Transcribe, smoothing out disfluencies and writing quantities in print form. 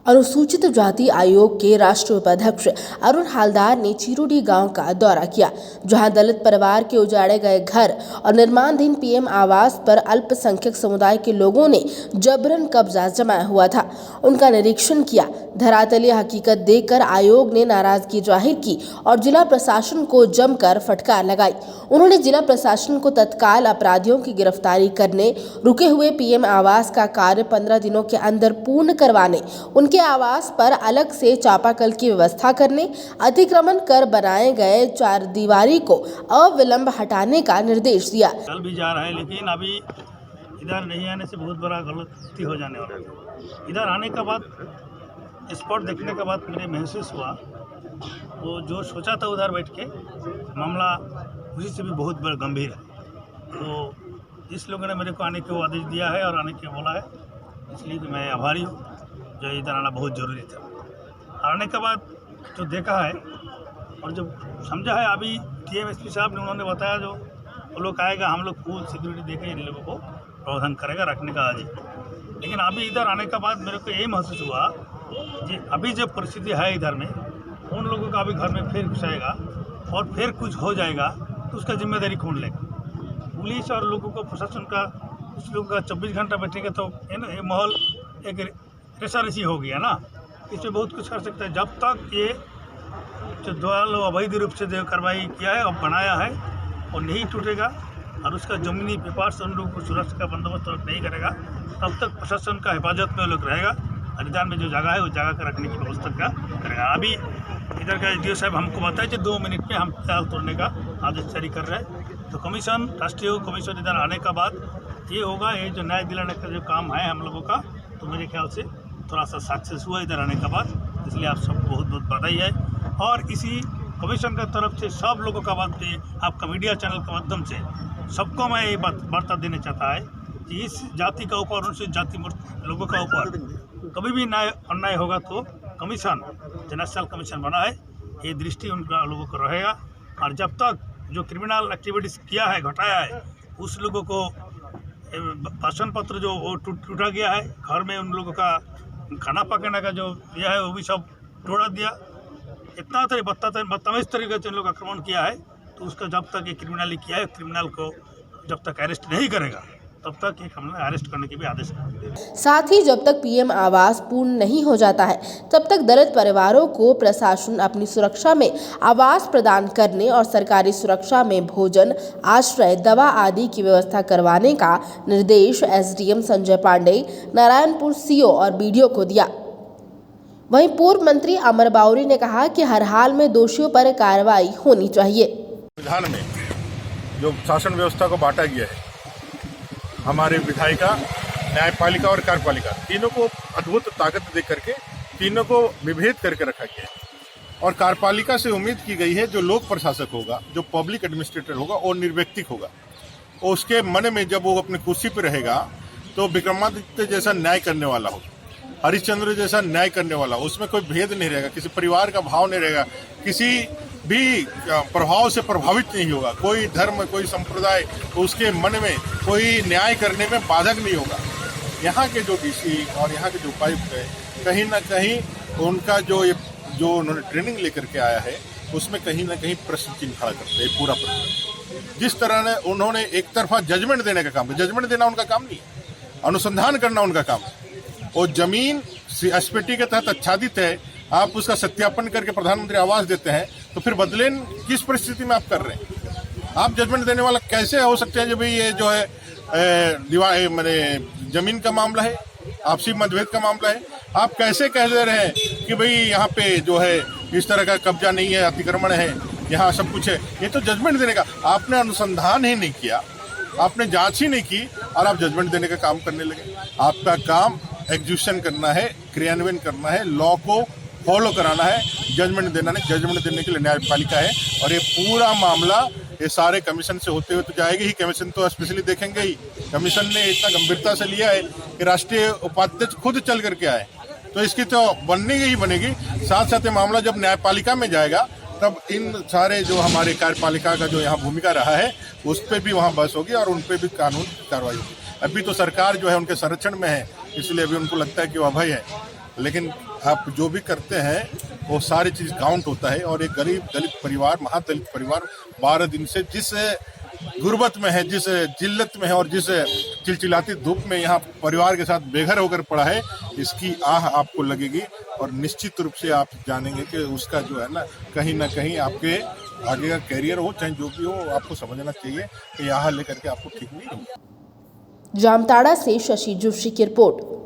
अनुसूचित जाति आयोग के राष्ट्रीय उपाध्यक्ष अरुण हालदार ने चिरोडी गांव का दौरा किया, जहां दलित परिवार के उजाड़े गए घर और निर्माणाधीन पीएम आवास पर अल्पसंख्यक समुदाय के लोगों ने जबरन कब्जा जमाया हुआ था। उनका निरीक्षण किया। धरातलीय हकीकत देखकर आयोग ने नाराजगी जाहिर की और जिला प्रशासन को जमकर फटकार लगाई। उन्होंने जिला प्रशासन को तत्काल अपराधियों की गिरफ्तारी करने, रुके हुए पीएम आवास का कार्य 15 दिनों के अंदर पूर्ण करवाने, उनके आवास पर अलग से चापाकल की व्यवस्था करने, अतिक्रमण कर बनाए गए 4 दीवारी को अविलंब हटाने का निर्देश दिया। कल भी जा रहा है, लेकिन अभी इधर नहीं आने से बहुत बड़ा गलती हो जाने वाला है। इधर आने के बाद, स्पॉट देखने के बाद मुझे महसूस हुआ वो जो सोचा था उधर बैठ के मामला उसी से भी बहुत बड़ा गंभीर है। तो इस लोगों ने मेरे को आने के आदेश दिया है और आने के बोला है, इसलिए कि मैं आभारी हूँ। जो इधर आना बहुत ज़रूरी था। आने के बाद जो देखा है और जो समझा है, अभी TMSP साहब ने उन्होंने बताया जो वो लोग आएगा, हम लोग फुल सिक्योरिटी देके इन लोगों को प्रावधान करेगा रखने का आज। लेकिन अभी इधर आने के बाद मेरे को यही महसूस हुआ कि अभी जो परिस्थिति है इधर में, उन लोगों का अभी घर में फिर घुसाएगा और फिर कुछ हो जाएगा तो उसका जिम्मेदारी कौन लेगा? पुलिस और लोगों को, प्रशासन का, कुछ लोगों का 24 घंटा बैठेगा तो ये माहौल एक रेसारेसी हो गया ना। इसमें बहुत कुछ कर सकता है। जब तक ये जो दो अवैध रूप से जो कार्रवाई किया है और बनाया है वो नहीं टूटेगा और उसका जमीनी पेपर्स उन लोगों को सुरक्षा का बंदोबस्त नहीं करेगा, तब तक प्रशासन का हिफाजत में लोग रहेगा। हरिद्वार में जो जगह है वो जगह का रखने की व्यवस्था का करेगा। अभी इधर का SDO साहब हमको बताया कि 2 मिनट में हम ताल तोड़ने का आदेश जारी कर रहे हैं। तो कमीशन, राष्ट्रीय कमीशन इधर आने के बाद ये होगा, ये जो न्याय दिलाने का जो काम है हम लोगों का, तो मेरे ख्याल से थोड़ा सा सक्सेस हुआ इधर आने के बाद। इसलिए आप सबको बहुत बहुत बधाई है। और इसी कमीशन की तरफ से सब लोगों का बात पे आपका मीडिया चैनल के माध्यम से सबको मैं ये वार्ता देना चाहता है कि इस जाति का ऊपर, अनुसूचित जाति लोगों का ऊपर कभी भी अन्याय होगा तो कमीशन, जो नेशनल कमीशन बना है, ये दृष्टि उनका लोगों को रहेगा। और जब तक जो क्रिमिनल एक्टिविटीज़ किया है, घटाया है, उस लोगों को भाषण पत्र जो वो टूटा गया है, घर में उन लोगों का खाना पकाने का जो यह है वो भी सब तोड़ा दिया। इतना बदतमीज तरीके से उन लोग आक्रमण किया है, तो उसका जब तक ये क्रिमिनली किया है, क्रिमिनल को जब तक अरेस्ट नहीं करेगा तब तक एक हमने अरेस्ट करने की भी आदेश दिया। साथ ही जब तक पीएम आवास पूर्ण नहीं हो जाता है, तब तक दलित परिवारों को प्रशासन अपनी सुरक्षा में आवास प्रदान करने और सरकारी सुरक्षा में भोजन, आश्रय, दवा आदि की व्यवस्था करवाने का निर्देश SDM संजय पांडे, नारायणपुर CO और BDO को दिया। वहीं पूर्व मंत्री अमर बाउरी ने कहा कि हर हाल में दोषियों पर कार्रवाई होनी चाहिए। संविधान में जो शासन व्यवस्था को बांटा गया है, हमारे विधायिका, न्यायपालिका और कार्यपालिका, तीनों को अद्भुत ताकत दे करके तीनों को विभेद करके रखा गया है। और कार्यपालिका से उम्मीद की गई है जो लोक प्रशासक होगा, जो पब्लिक एडमिनिस्ट्रेटर होगा, वो निर्व्यक्तिक होगा। और उसके मन में जब वो अपनी कुर्सी पर रहेगा तो विक्रमादित्य जैसा न्याय करने वाला हो, हरिश्चंद्र जैसा न्याय करने वाला, उसमें कोई भेद नहीं रहेगा, किसी परिवार का भाव नहीं रहेगा, किसी भी प्रभाव से प्रभावित नहीं होगा, कोई धर्म, कोई संप्रदाय, उसके मन में कोई न्याय करने में बाधक नहीं होगा। यहाँ के जो DC और यहाँ के जो उपायुक्त है, कहीं ना कहीं उनका जो उन्होंने ट्रेनिंग लेकर के आया है, उसमें कहीं ना कहीं प्रश्न चिन्ह खड़ा करते हैं पूरा प्रश्न। जिस तरह ने उन्होंने एक तरफा जजमेंट देने का काम, जजमेंट देना उनका काम नहीं है, अनुसंधान करना उनका काम है। और जमीन SPT के तहत आच्छादित है, आप उसका सत्यापन करके प्रधानमंत्री आवास देते हैं, तो फिर बदले किस परिस्थिति में आप कर रहे हैं? आप जजमेंट देने वाला कैसे हो सकते हैं जब ये जो है जमीन का मामला है, आपसी मतभेद का मामला है? आप कैसे कह दे रहे हैं कि भाई यहाँ पे जो है इस तरह का कब्जा नहीं है, अतिक्रमण है, यहाँ सब कुछ है? ये तो जजमेंट देने का, आपने अनुसंधान ही नहीं किया, आपने जांच ही नहीं की और आप जजमेंट देने का काम करने लगे। आपका काम एग्जीक्यूशन करना है, क्रियान्वयन करना है, लॉ को फॉलो कराना है, जजमेंट देना नहीं। जजमेंट देने के लिए न्यायपालिका है और ये पूरा मामला ये सारे कमीशन से होते हुए तो जाएगी ही। कमीशन तो स्पेशली देखेंगे ही। कमीशन ने इतना गंभीरता से लिया है कि राष्ट्रीय उपाध्यक्ष खुद चल करके आए, तो इसकी तो बननी ही बनेगी। साथ साथ ये मामला जब न्यायपालिका में जाएगा तब इन सारे जो हमारे कार्यपालिका का जो यहाँ भूमिका रहा है उस पर भी वहाँ बहस होगी और उन पर भी कानून कार्रवाई होगी। अभी तो सरकार जो है उनके संरक्षण में है, इसलिए अभी उनको लगता है कि वो अभय है, लेकिन आप जो भी करते हैं वो सारी चीज़ काउंट होता है। और एक गरीब दलित परिवार, महादलित परिवार 12 दिन से जिस गुर्बत में है, जिस जिल्लत में है और जिस चिलचिलाती धूप में यहाँ परिवार के साथ बेघर होकर पड़ा है, इसकी आह आपको लगेगी और निश्चित रूप से आप जानेंगे कि उसका जो है ना कहीं आपके आगे का कैरियर हो चाहे जो भी हो, आपको समझना चाहिए कि आह लेकर के आपको ठीक नहीं होगा। जामताड़ा से शशि जोशी की रिपोर्ट।